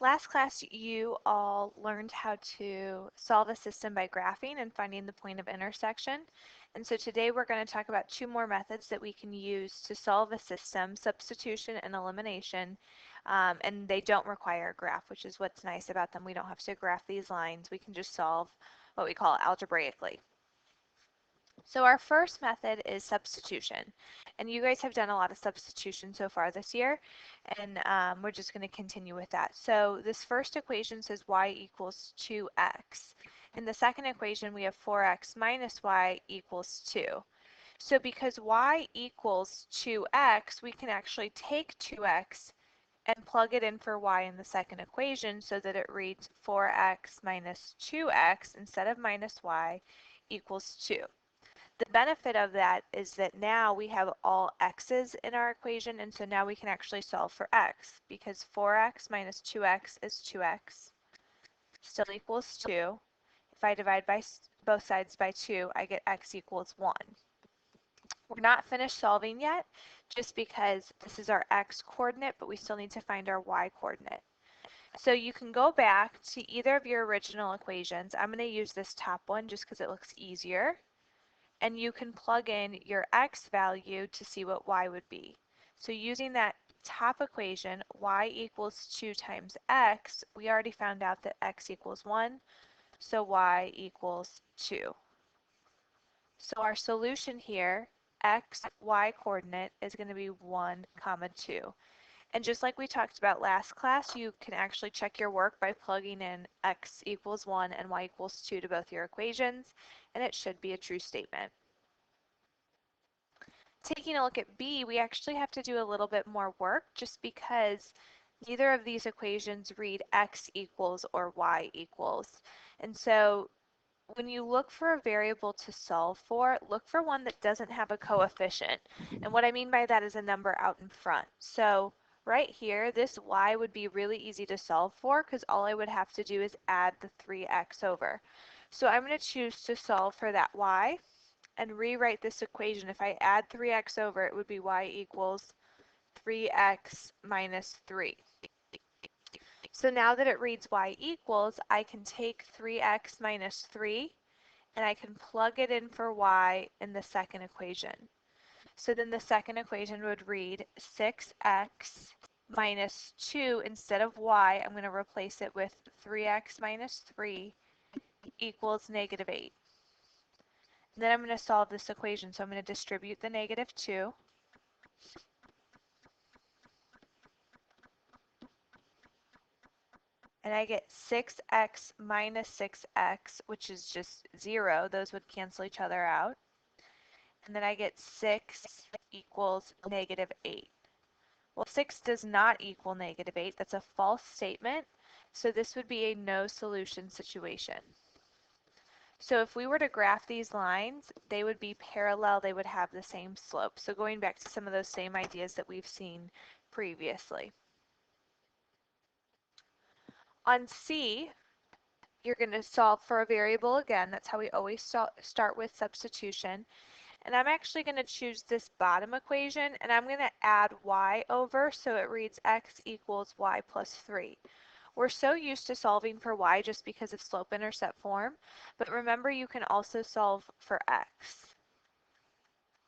Last class, you all learned how to solve a system by graphing and finding the point of intersection. And so today we're going to talk about two more methods that we can use to solve a system, substitution and elimination. And they don't require a graph, which is what's nice about them. We don't have to graph these lines. We can just solve what we call algebraically. So our first method is substitution. And you guys have done a lot of substitution so far this year, and we're just going to continue with that. So this first equation says y equals 2x. In the second equation, we have 4x minus y equals 2. So because y equals 2x, we can actually take 2x and plug it in for y in the second equation so that it reads 4x minus 2x instead of minus y equals 2. The benefit of that is that now we have all x's in our equation, and so now we can actually solve for x, because 4x minus 2x is 2x, still equals 2. If I divide by both sides by 2, I get x equals 1. We're not finished solving yet, just because this is our x coordinate, but we still need to find our y coordinate. So you can go back to either of your original equations. I'm going to use this top one just because it looks easier. And you can plug in your x value to see what y would be. So using that top equation, y equals 2 times x, we already found out that x equals 1, so y equals 2. So our solution here, x, y coordinate, is going to be 1, 2. And just like we talked about last class, you can actually check your work by plugging in x equals 1 and y equals 2 to both your equations, and it should be a true statement. Taking a look at B, we actually have to do a little bit more work just because neither of these equations read x equals or y equals. And so when you look for a variable to solve for, look for one that doesn't have a coefficient. And what I mean by that is a number out in front. So right here, this y would be really easy to solve for because all I would have to do is add the 3x over. So I'm going to choose to solve for that y and rewrite this equation. If I add 3x over, it would be y equals 3x minus 3. So now that it reads y equals, I can take 3x minus 3 and I can plug it in for y in the second equation. So then the second equation would read 6x minus 2 instead of y. I'm going to replace it with 3x minus 3 equals negative 8. Then I'm going to solve this equation. So I'm going to distribute the negative 2. And I get 6x minus 6x, which is just 0. Those would cancel each other out. And then I get 6 equals negative 8. Well, 6 does not equal negative 8. That's a false statement. So this would be a no solution situation. So if we were to graph these lines, they would be parallel. They would have the same slope. So going back to some of those same ideas that we've seen previously. On C, you're going to solve for a variable again. That's how we always start with substitution. And I'm actually going to choose this bottom equation, and I'm going to add y over, so it reads x equals y plus 3. We're so used to solving for y just because of slope-intercept form, but remember you can also solve for x.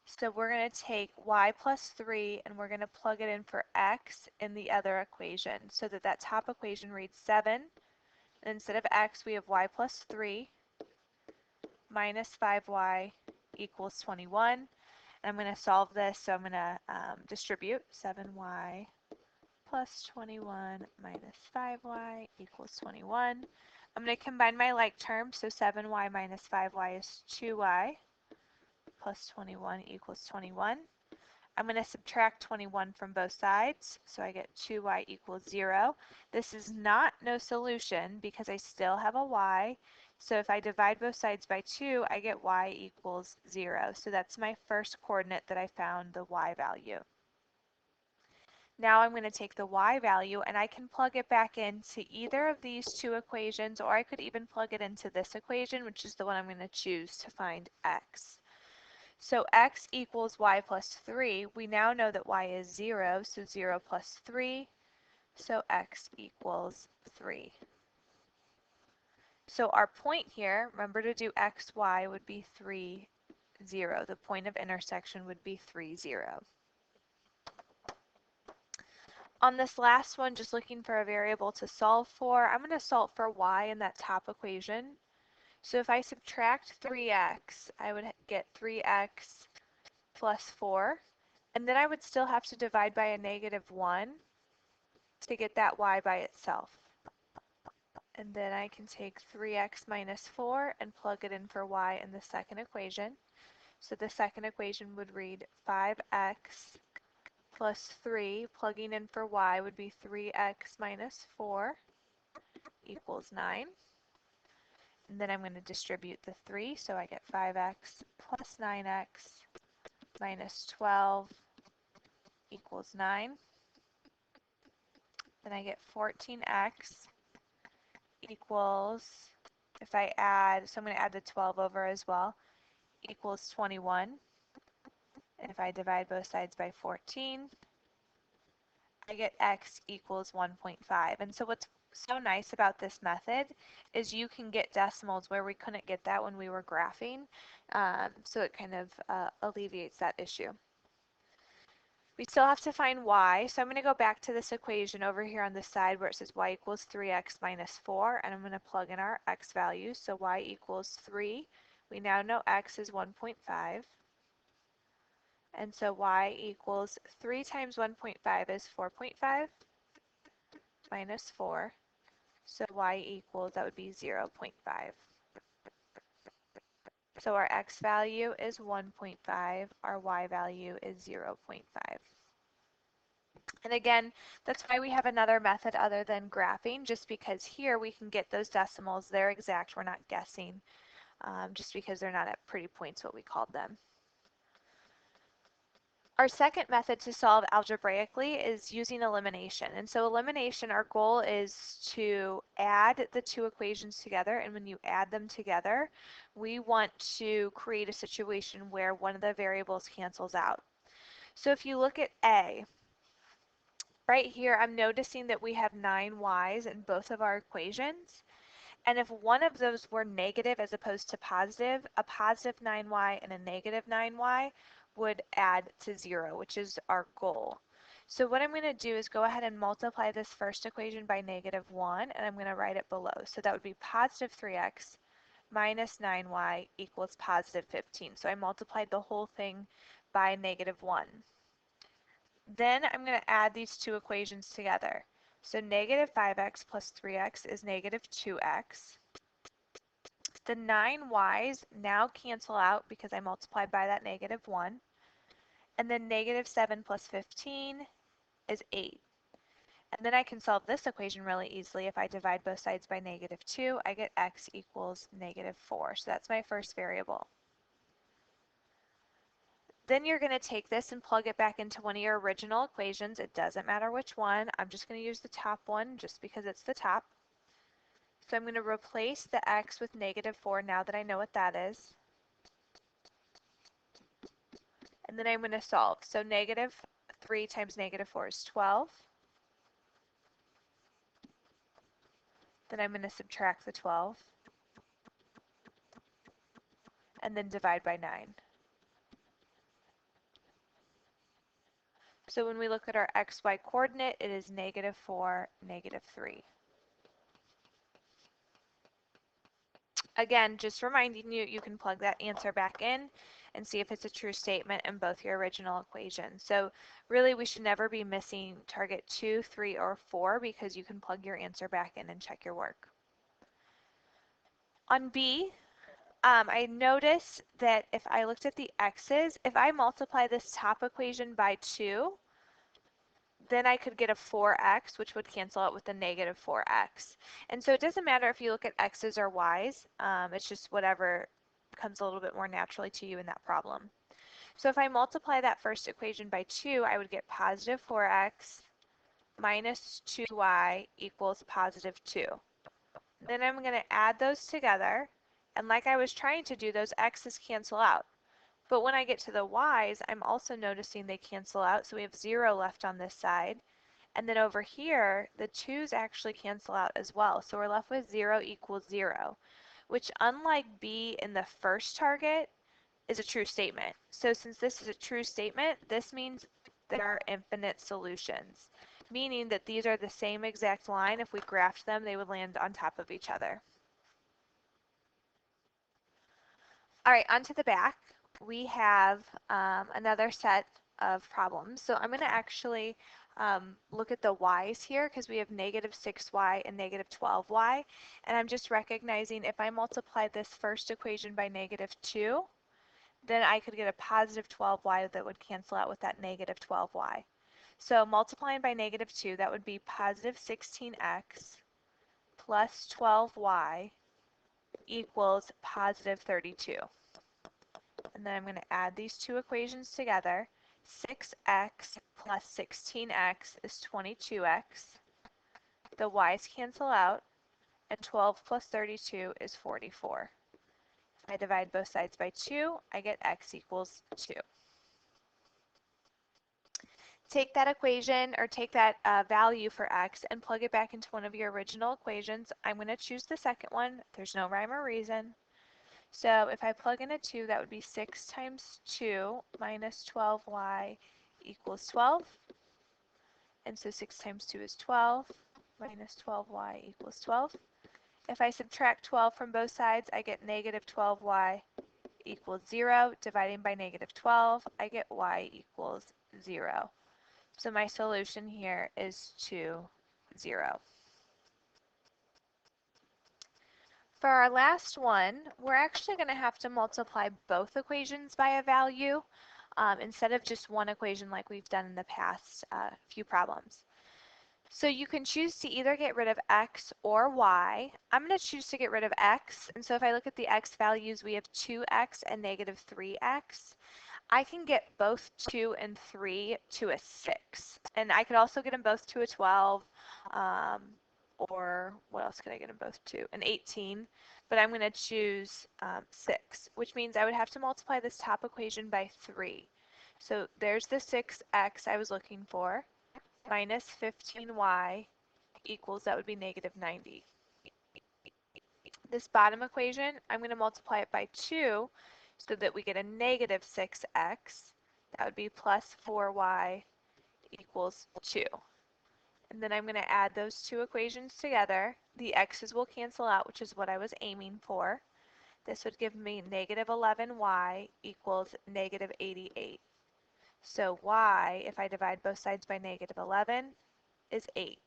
So we're going to take y plus 3 and we're going to plug it in for x in the other equation so that that top equation reads 7. And instead of x, we have y plus 3 minus 5y equals 21. And I'm going to solve this, so I'm going to distribute 7y plus 21 minus 5y equals 21. I'm going to combine my like terms, so 7y minus 5y is 2y plus 21 equals 21. I'm going to subtract 21 from both sides, so I get 2y equals 0. This is not no solution because I still have a y. So if I divide both sides by 2, I get y equals 0. So that's my first coordinate that I found the y value. Now I'm going to take the y value and I can plug it back into either of these two equations, or I could even plug it into this equation, which is the one I'm going to choose to find x. So x equals y plus 3. We now know that y is 0, so 0 plus 3 So x equals 3. So our point here, remember to do x, y, would be 3, 0. The point of intersection would be 3, 0. On this last one, just looking for a variable to solve for, I'm going to solve for y in that top equation. So if I subtract 3x, I would get 3x plus 4. And then I would still have to divide by a -1 to get that y by itself. And then I can take 3x minus 4 and plug it in for y in the second equation. So the second equation would read 5x plus 3, plugging in for y would be 3x minus 4 equals 9. And then I'm going to distribute the 3, so I get 5x plus 9x minus 12 equals 9. Then I get 14x equals, if I add, so I'm going to add the 12 over as well, equals 21. And if I divide both sides by 14, I get x equals 1.5. And so what's so nice about this method is you can get decimals where we couldn't get that when we were graphing. So it kind of alleviates that issue. We still have to find y, so I'm going to go back to this equation over here on the side where it says y equals 3x minus 4, and I'm going to plug in our x values. So y equals 3. We now know x is 1.5. And so y equals 3 times 1.5 is 4.5 minus 4. So y equals, that would be 0.5. So our x value is 1.5, our y value is 0.5. And again, that's why we have another method other than graphing, just because here we can get those decimals. They're exact, we're not guessing, just because they're not at pretty points, what we called them. Our second method to solve algebraically is using elimination. And so elimination, our goal is to add the two equations together, and when you add them together, we want to create a situation where one of the variables cancels out. So if you look at A, right here, I'm noticing that we have 9y's in both of our equations. And if one of those were negative as opposed to positive, a positive 9y and a negative 9y would add to 0, which is our goal. So what I'm going to do is go ahead and multiply this first equation by -1, and I'm going to write it below. So that would be positive 3x minus 9y equals positive 15. So I multiplied the whole thing by -1. Then I'm going to add these two equations together. So negative 5x plus 3x is negative 2x. The 9y's now cancel out because I multiplied by that -1. And then negative 7 plus 15 is 8. And then I can solve this equation really easily. If I divide both sides by -2, I get x equals -4. So that's my first variable. Then you're going to take this and plug it back into one of your original equations. It doesn't matter which one. I'm just going to use the top one just because it's the top. So I'm going to replace the x with -4 now that I know what that is. And then I'm going to solve. So -3 times -4 is 12. Then I'm going to subtract the 12. And then divide by 9. So when we look at our xy coordinate, it is -4, -3. Again, just reminding you, you can plug that answer back in and see if it's a true statement in both your original equations. So really, we should never be missing target 2, 3, or 4 because you can plug your answer back in and check your work. On B, I noticed that if I looked at the x's, if I multiply this top equation by 2, then I could get a 4x, which would cancel out with the -4x. And so it doesn't matter if you look at x's or y's, it's just whatever comes a little bit more naturally to you in that problem. So if I multiply that first equation by 2, I would get positive 4x minus 2y equals positive 2. Then I'm going to add those together, and like I was trying to do, those x's cancel out. But when I get to the y's, I'm also noticing they cancel out, so we have 0 left on this side. And then over here, the 2's actually cancel out as well. So we're left with 0 equals 0, which unlike B in the first target, is a true statement. So since this is a true statement, this means there are infinite solutions, meaning that these are the same exact line. If we graphed them, they would land on top of each other. All right, onto the back. We have another set of problems. So I'm going to actually look at the y's here because we have negative 6y and negative 12y. And I'm just recognizing if I multiply this first equation by negative 2, then I could get a positive 12y that would cancel out with that negative 12y. So multiplying by negative 2, that would be positive 16x plus 12y equals positive 32. And then I'm going to add these two equations together. 6x plus 16x is 22x. The y's cancel out, and 12 plus 32 is 44. If I divide both sides by 2, I get x equals 2. Take that equation or take that value for x and plug it back into one of your original equations. I'm going to choose the second one. There's no rhyme or reason. So if I plug in a 2, that would be 6 times 2 minus 12y equals 12. And so 6 times 2 is 12 minus 12y equals 12. If I subtract 12 from both sides, I get negative 12y equals 0. Dividing by negative 12, I get y equals 0. So my solution here is 2, 0. For our last one, we're actually going to have to multiply both equations by a value instead of just one equation like we've done in the past few problems. So you can choose to either get rid of x or y. I'm going to choose to get rid of x, and so if I look at the x values, we have 2x and negative 3x. I can get both 2 and 3 to a 6. And I could also get them both to a 12, or what else could I get them both to? An 18. But I'm going to choose 6, which means I would have to multiply this top equation by 3. So there's the 6x I was looking for, minus 15y equals, that would be negative 90. This bottom equation, I'm going to multiply it by 2, so that we get a negative 6x. That would be plus 4y equals 2. And then I'm going to add those two equations together. The x's will cancel out, which is what I was aiming for. This would give me negative 11y equals negative 88. So y, if I divide both sides by negative 11, is 8.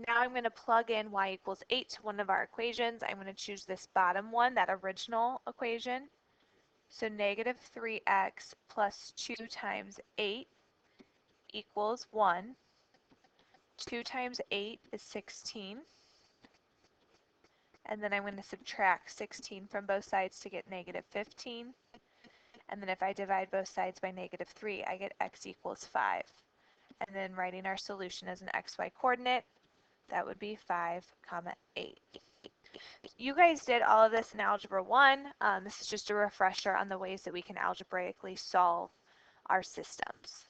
Now I'm going to plug in y equals 8 to one of our equations. I'm going to choose this bottom one, that original equation. So negative 3x plus 2 times 8 equals 1. 2 times 8 is 16. And then I'm going to subtract 16 from both sides to get negative 15. And then if I divide both sides by negative 3, I get x equals 5. And then writing our solution as an xy coordinate, that would be 5, 8. You guys did all of this in Algebra 1. This is just a refresher on the ways that we can algebraically solve our systems.